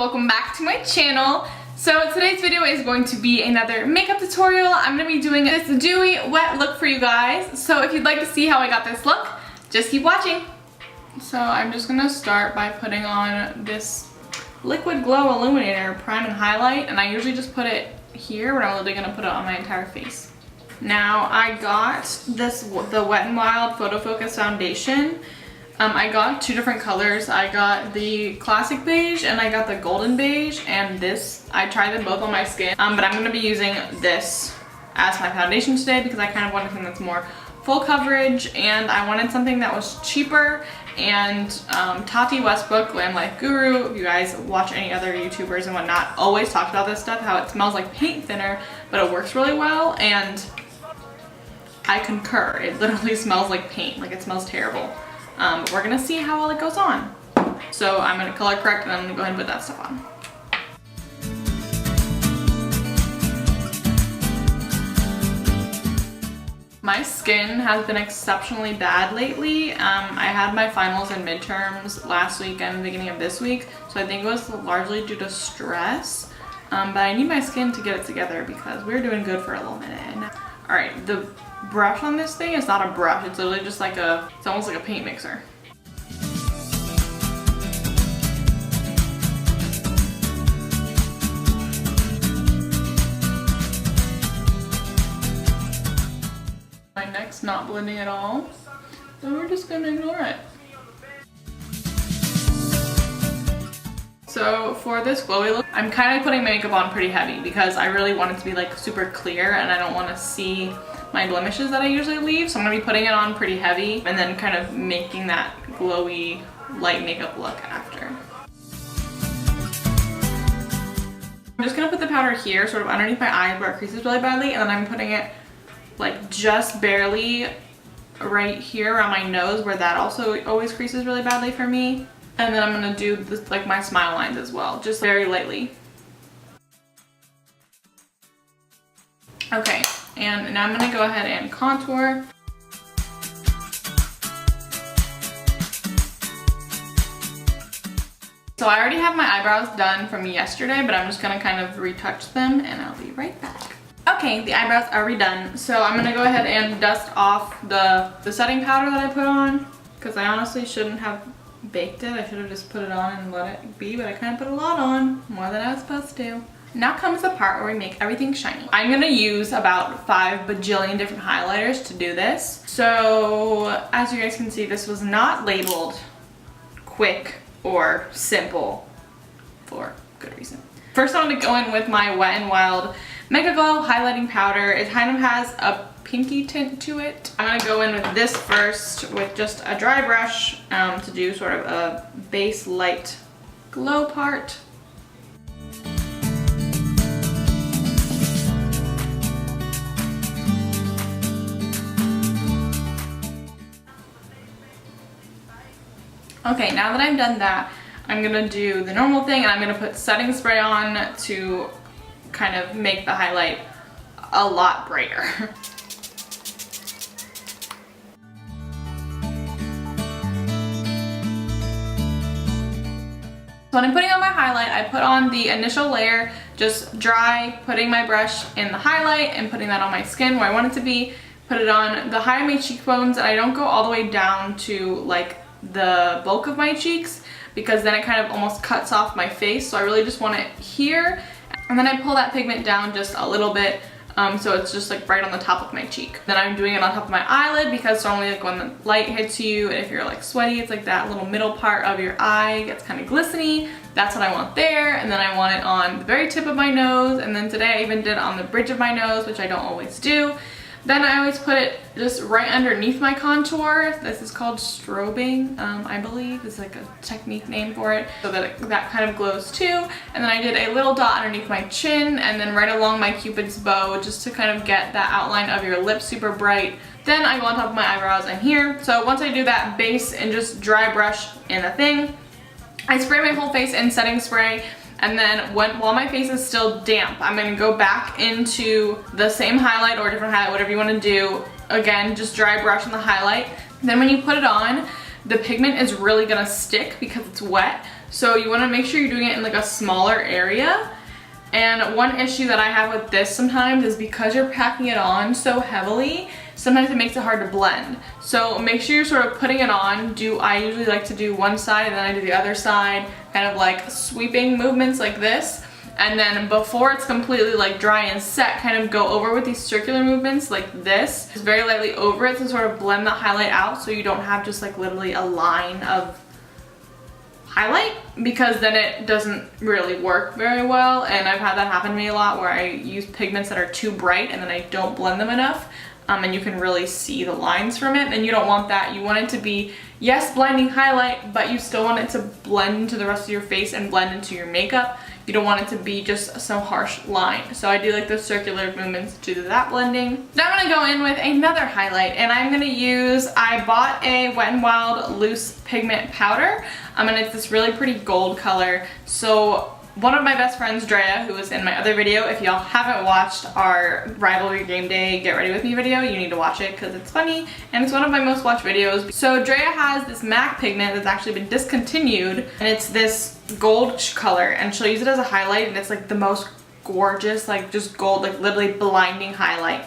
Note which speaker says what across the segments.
Speaker 1: welcome back to my channel. So today's video is going to be another makeup tutorial. I'm going to be doing this dewy wet look for you guys. So if you'd like to see how I got this look, just keep watching. So I'm just going to start by putting on this Liquid Glow Illuminator Prime and Highlight, and I usually just put it here, but I'm literally going to put it on my entire face. Now I got the Wet n Wild Photo Focus Foundation. I got two different colors. I got the classic beige and I got the golden beige, and this, I tried them both on my skin, but I'm going to be using this as my foundation today because I kind of want something that's more full coverage, and I wanted something that was cheaper. And Tati Westbrook, Glam Life Guru, if you guys watch any other YouTubers and whatnot, always talks about this stuff, how it smells like paint thinner, but it works really well, and I concur. It literally smells like paint, like it smells terrible. But we're gonna see how well it goes on. So I'm gonna color correct and I'm gonna go ahead and put that stuff on. My skin has been exceptionally bad lately. I had my finals and midterms last week and the beginning of this week, so I think it was largely due to stress. But I need my skin to get it together because we're doing good for a little minute. Alright, the brush on this thing is not a brush, it's literally just like it's almost like a paint mixer. My neck's not blending at all, so we're just gonna ignore it. So for this glowy look, I'm kind of putting my makeup on pretty heavy because I really want it to be like super clear and I don't want to see my blemishes that I usually leave. So I'm going to be putting it on pretty heavy and then kind of making that glowy light makeup look after. I'm just going to put the powder here, sort of underneath my eyes where it creases really badly, and then I'm putting it like just barely right here around my nose where that also always creases really badly for me. And then I'm going to do this, like my smile lines as well, just very lightly. Okay, and now I'm going to go ahead and contour. So I already have my eyebrows done from yesterday, but I'm just going to kind of retouch them and I'll be right back. Okay, the eyebrows are redone, so I'm going to go ahead and dust off the setting powder that I put on, because I honestly shouldn't have baked it. I should have just put it on and let it be, but I kind of put a lot on, more than I was supposed to. Now comes the part where we make everything shiny. I'm going to use about 5 bajillion different highlighters to do this. So as you guys can see, this was not labeled quick or simple for good reason. First I'm going to go in with my Wet n Wild Megaglo highlighting powder. It kind of has a pinky tint to it. I'm going to go in with this first with just a dry brush to do sort of a base light glow part. Okay, now that I've done that, I'm going to do the normal thing and I'm going to put setting spray on to kind of make the highlight a lot brighter. So when I'm putting on my highlight, I put on the initial layer, just dry, putting my brush in the highlight and putting that on my skin where I want it to be. Put it on the high of my cheekbones, and I don't go all the way down to like the bulk of my cheeks because then it kind of almost cuts off my face. So I really just want it here, and then I pull that pigment down just a little bit so it's just like right on the top of my cheek. Then I'm doing it on top of my eyelid because normally like when the light hits you and if you're like sweaty, it's like that little middle part of your eye gets kind of glistening. That's what I want there, and then I want it on the very tip of my nose, and then today I even did it on the bridge of my nose, which I don't always do. Then I always put it just right underneath my contour. This is called strobing, I believe. It's like a technique name for it, so that that kind of glows too. And then I did a little dot underneath my chin and then right along my Cupid's bow just to kind of get that outline of your lips super bright. Then I go on top of my eyebrows and here. So once I do that base and just dry brush in the thing, I spray my whole face in setting spray. And then while my face is still damp, I'm going to go back into the same highlight or a different highlight, whatever you want to do. Again, just dry brush on the highlight. Then when you put it on, the pigment is really going to stick because it's wet. So you want to make sure you're doing it in like a smaller area. And one issue that I have with this sometimes is because you're packing it on so heavily, sometimes it makes it hard to blend. So make sure you're sort of putting it on. I usually like to do one side and then I do the other side, kind of like sweeping movements like this. And then before it's completely like dry and set, kind of go over with these circular movements like this. Just very lightly over it to sort of blend the highlight out so you don't have just like literally a line of highlight, because then it doesn't really work very well. And I've had that happen to me a lot where I use pigments that are too bright and then I don't blend them enough, and you can really see the lines from it, and you don't want that. You want it to be, yes, blinding highlight, but you still want it to blend into the rest of your face and blend into your makeup. You don't want it to be just some harsh line. So I do like those circular movements to do that blending. Now I'm gonna go in with another highlight, and I'm gonna use, I bought a Wet n Wild loose pigment powder, and it's this really pretty gold color. So one of my best friends, Drea, who was in my other video, if y'all haven't watched our Rivalry Game Day Get Ready With Me video, you need to watch it because it's funny, and it's one of my most watched videos. So Drea has this MAC pigment that's actually been discontinued, and it's this gold color, and she'll use it as a highlight, and it's like the most gorgeous, like just gold, like literally blinding highlight.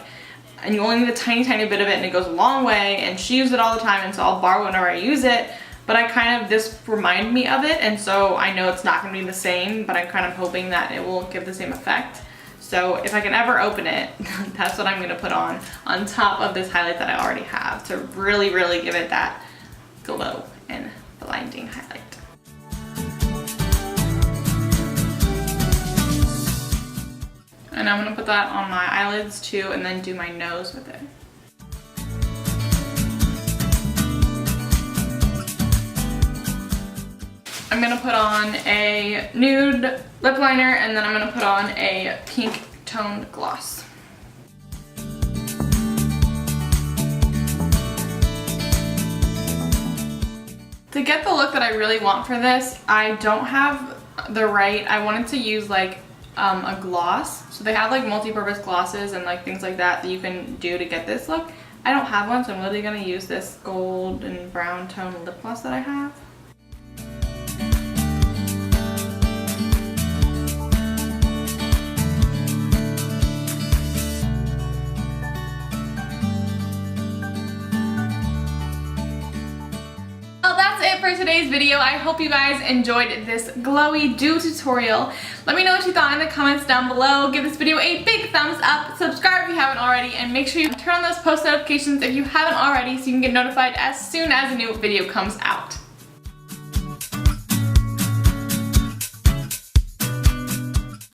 Speaker 1: And you only need a tiny bit of it, and it goes a long way, and she uses it all the time, and so I'll borrow whenever I use it. But this reminded me of it, and so I know it's not going to be the same, but I'm kind of hoping that it will give the same effect. So if I can ever open it, that's what I'm going to put on top of this highlight that I already have to really give it that glow and blinding highlight. And I'm going to put that on my eyelids too, and then do my nose with it. I'm gonna put on a nude lip liner, and then I'm gonna put on a pink toned gloss. To get the look that I really want for this, I don't have I wanted to use like a gloss. So they have like multi-purpose glosses and like things like that you can do to get this look. I don't have one, so I'm literally gonna use this gold and brown tone lip gloss that I have. For today's video, I hope you guys enjoyed this glowy dew tutorial. Let me know what you thought in the comments down below. Give this video a big thumbs up, subscribe if you haven't already, and make sure you turn on those post notifications if you haven't already so you can get notified as soon as a new video comes out.